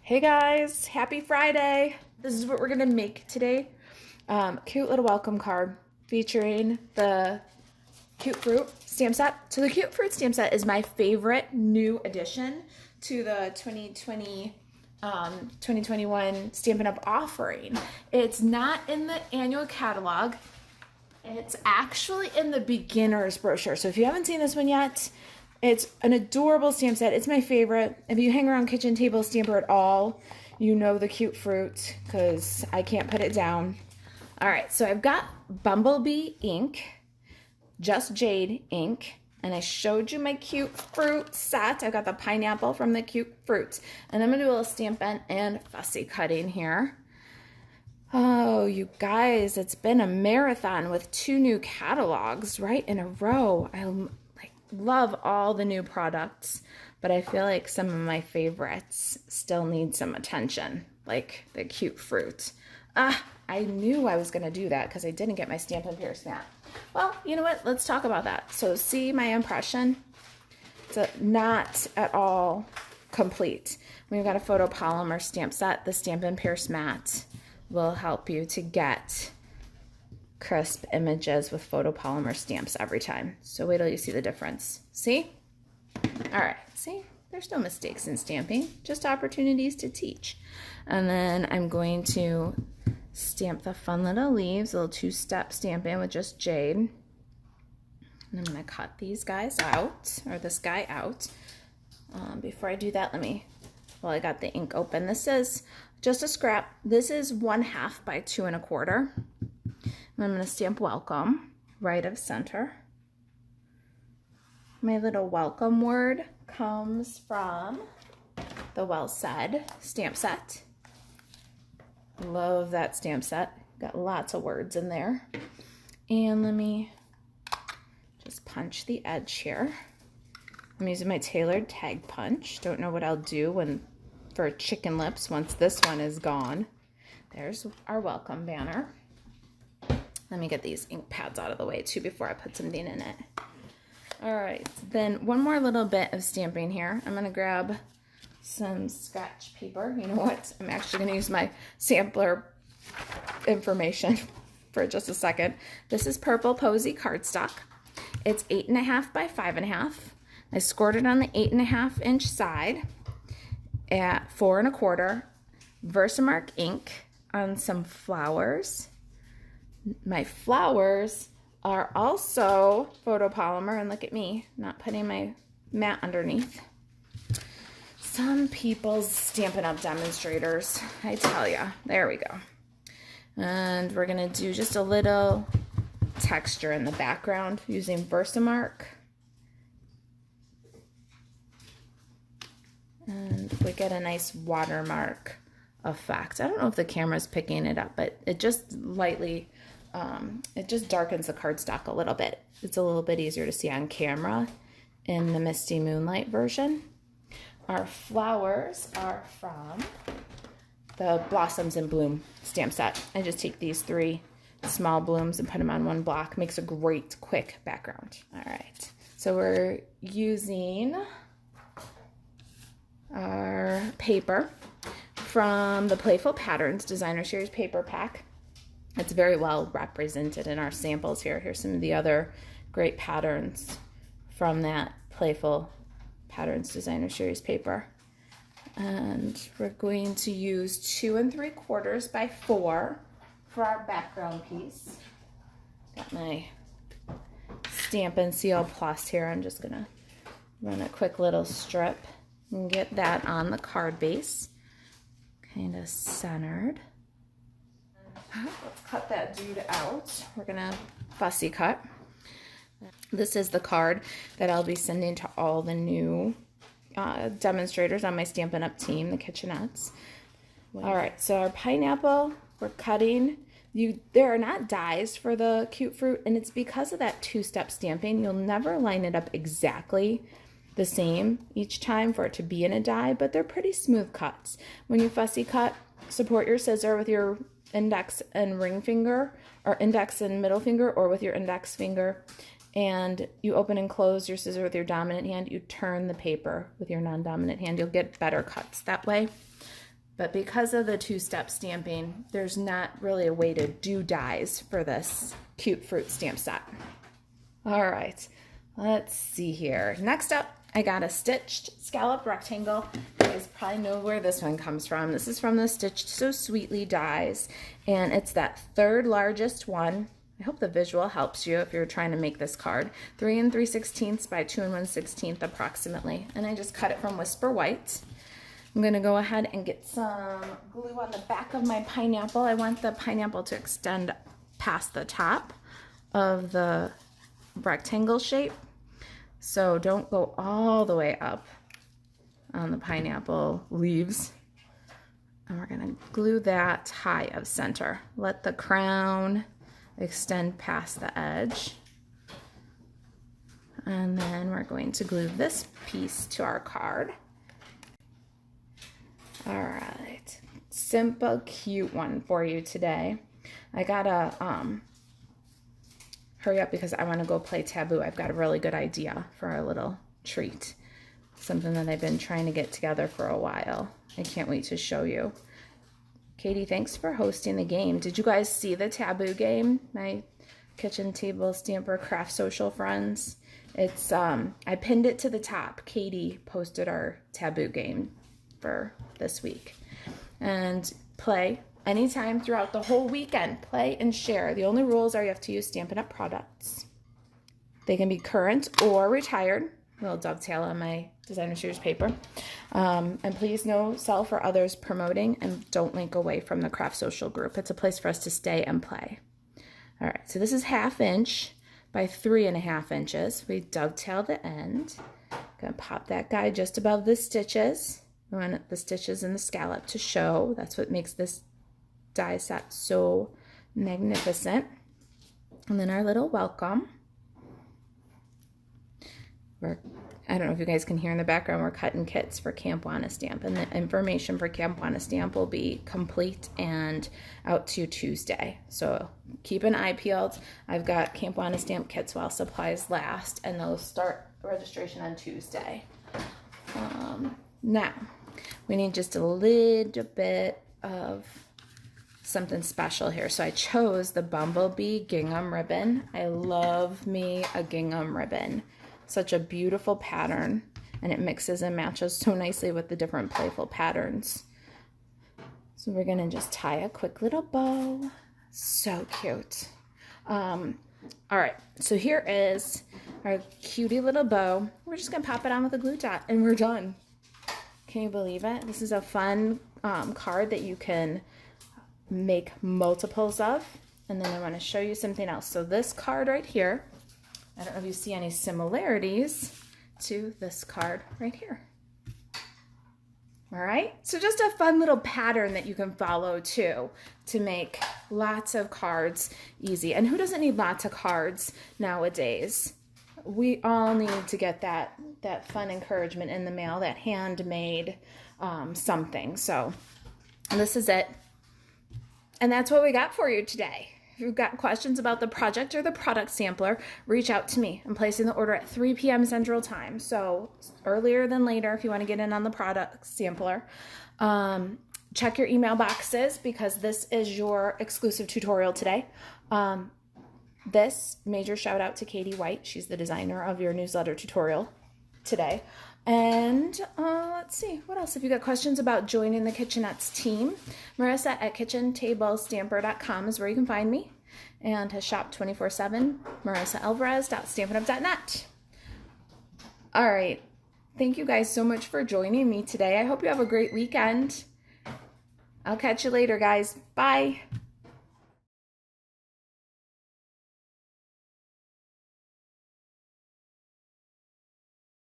Hey guys, happy Friday. This is what we're gonna make today. Cute little welcome card featuring the cute fruit stamp set. So the cute fruit stamp set is my favorite new addition to the 2021 Stampin' Up! Offering. It's not in the annual catalog. It's actually in the beginner's brochure. So if you haven't seen this one yet, it's an adorable stamp set. It's my favorite. If you hang around kitchen table stamper at all, you know the cute fruit because I can't put it down. All right, so I've got Bumblebee ink, Just Jade ink, and I showed you my cute fruit set. I've got the pineapple from the cute fruit. And I'm gonna do a little Stampin' and fussy cutting here. Oh, you guys, it's been a marathon with 2 new catalogs right in a row. I love all the new products, but I feel like some of my favorites still need some attention, like the cute fruit. I knew I was going to do that because I didn't get my Stampin' Pierce mat. Well, you know what? Let's talk about that. So see my impression? It's not at all complete. We've got a photopolymer stamp set. The Stampin' Pierce mat will help you to get crisp images with photopolymer stamps every time. So wait till you see the difference. See? All right, see? There's no mistakes in stamping, just opportunities to teach. And then I'm going to stamp the fun little leaves, a little 2-step stamping with Just Jade. And I'm gonna cut these guys out, or this guy out. Before I do that, well, I got the ink open. This is just a scrap. This is 1/2 by 2 1/4. I'm going to stamp welcome right of center. My little welcome word comes from the Well Said stamp set. Love that stamp set. Got lots of words in there. And let me just punch the edge here. I'm using my tailored tag punch. Don't know what I'll do for chicken lips once this one is gone. There's our welcome banner. Let me get these ink pads out of the way too before I put something in it. All right, then one more little bit of stamping here. I'm gonna grab some scratch paper. You know what? I'm actually gonna use my sampler information for just a second. This is Purple Posy cardstock. It's 8.5 by 5.5. I scored it on the 8.5 inch side at 4 1/4. Versamark ink on some flowers. My flowers are also photopolymer, and look at me, not putting my mat underneath. Some people's Stampin' Up! Demonstrators, I tell ya. There we go. And we're gonna do just a little texture in the background using Versamark. And we get a nice watermark effect. I don't know if the camera's picking it up, but it just lightly it just darkens the cardstock a little bit. It's a little bit easier to see on camera in the Misty Moonlight version. Our flowers are from the Blossoms in Bloom stamp set. I just take these 3 small blooms and put them on one block. Makes a great quick background. All right, so we're using our paper from the Playful Patterns Designer Series paper pack. It's very well represented in our samples here. Here's some of the other great patterns from that Playful Patterns Designer Series paper. And we're going to use 2 3/4 by 4 for our background piece. Got my Stampin' Seal Plus here. I'm just gonna run a quick little strip and get that on the card base, kind of centered. Let's cut that dude out. We're gonna fussy cut. This is the card that I'll be sending to all the new demonstrators on my Stampin' Up! Team, the Kitchenettes. All right, so our pineapple, we're cutting. There are not dies for the cute fruit, and it's because of that 2-step stamping. You'll never line it up exactly the same each time for it to be in a die, but they're pretty smooth cuts. When you fussy cut, support your scissor with your index and ring finger, or index and middle finger, or with your index finger, and you open and close your scissor with your dominant hand. You turn the paper with your non-dominant hand. You'll get better cuts that way. But because of the two-step stamping, there's not really a way to do dies for this cute fruit stamp set. All right, let's see here. Next up, I got a stitched scallop rectangle. You guys probably know where this one comes from. This is from the Stitched So Sweetly dies, and it's that third largest one. I hope the visual helps you if you're trying to make this card. 3 3/16 by 2 1/16 approximately. And I just cut it from Whisper White. I'm gonna go ahead and get some glue on the back of my pineapple. I want the pineapple to extend past the top of the rectangle shape. So don't go all the way up on the pineapple leaves. And we're gonna glue that high of center. Let the crown extend past the edge. And then we're going to glue this piece to our card. All right, simple, cute one for you today. I gotta hurry up because I want to go play Taboo. I've got a really good idea for our little treat. Something that I've been trying to get together for a while. I can't wait to show you. Katie, thanks for hosting the game. Did you guys see the Taboo game? My kitchen table stamper craft social friends. It's I pinned it to the top. Katie posted our Taboo game for this week. And play anytime throughout the whole weekend. Play and share. The only rules are you have to use Stampin' Up! Products. They can be current or retired. A little dovetail on my designer series paper. And please no self or others promoting, and don't link away from the craft social group. It's a place for us to stay and play. All right, so this is 1/2 inch by 3.5 inches. We dovetail the end. Gonna pop that guy just above the stitches. We want the stitches and the scallop to show. That's what makes this die set so magnificent. And then our little welcome. I don't know if you guys can hear in the background, we're cutting kits for Camp Wanna Stamp, and the information for Camp Wanna Stamp will be complete and out to Tuesday. So keep an eye peeled. I've got Camp Wanna Stamp kits while supplies last, and they'll start registration on Tuesday. Now, we need just a little bit of something special here. So I chose the Bumblebee gingham ribbon. I love me a gingham ribbon. Such a beautiful pattern, and it mixes and matches so nicely with the different playful patterns. So we're gonna just tie a quick little bow. So cute. All right, so here is our cutie little bow. We're just gonna pop it on with a glue dot, and we're done. Can you believe it? This is a fun card that you can make multiples of. And then I want to show you something else. So this card right here, I don't know if you see any similarities to this card right here. All right, so just a fun little pattern that you can follow too to make lots of cards easy. And who doesn't need lots of cards nowadays? We all need to get that fun encouragement in the mail, that handmade something. So this is it. And that's what we got for you today. If you've got questions about the project or the product sampler, reach out to me. I'm placing the order at 3 p.m. Central Time, so earlier than later if you want to get in on the product sampler. Check your email boxes because this is your exclusive tutorial today. This major shout out to Katie White. She's the designer of your newsletter tutorial today. And let's see, what else? If you got questions about joining the Kitchenettes team, Marisa at kitchentablestamper.com is where you can find me. And to shop 24/7, marisaAlvarez.stampinup.net. All right, thank you guys so much for joining me today. I hope you have a great weekend. I'll catch you later, guys. Bye.